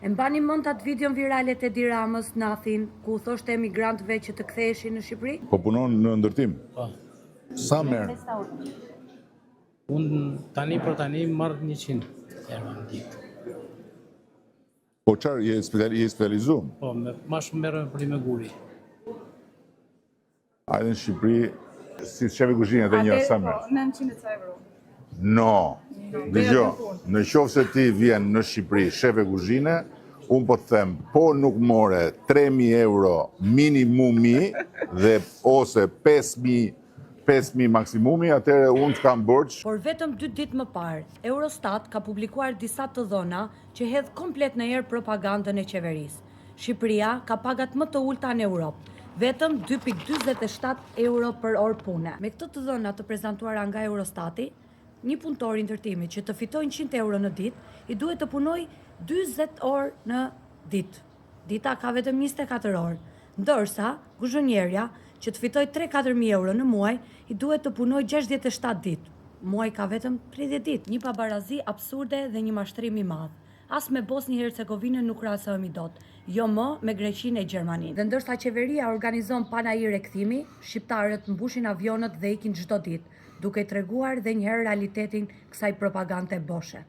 E mbani mend atë videon virale të Edi Ramës në Athinë, ku thoshte emigrantëve që të ktheheshin në Shqipëri? Po punon në ndërtim? Po. Sa merr? Unë tani marr 100 euro në ditë. Po çfarë je specializuar? Po, ma shumë merr me punim me guri. Ajde në Shqipëri, si shefi kuzhine dhe një sa merr? 900 euro. No. Dëgjoj, në qoftë se ti vjen në Shqipëri shefe kuzhine, unë po të them, po nuk more 3.000 euro minimumi dhe ose 5.000 maksimumi, atëherë unë të kam borxh. Por vetëm 2 ditë më parë, Eurostat ka publikuar disa të dhëna që hedh komplet në erë propagandën e qeverisë. Shqipëria ka pagat më të ulta në Europë, vetëm 2.47 euro për orë pune. Me këtë të dhëna të prezantuara nga Eurostati, një punëtor i ndërtimit që të fitojnë 100 euro në ditë, i duhet të punoj 40 orë në ditë. Dita ka vetëm 24 orë, ndërsa kuzhonjerja që të fitoj 3-4.000 euro në muaj, i duhet të punoj 67 ditë. Muaj ka vetëm 30 ditë. Një pabarazi absurde dhe një mashtrim i madh. As me Bosnjë-Hercegovinën nuk krahasohemi dot, jo më me Greqinë e Gjermaninë. Dhe ndërsa qeveria organizon panajir e kthimi, shqiptarët mbushin avionët dhe ikin çdo ditë, duke treguar dhe njëherë realitetin kësaj propagande boshe.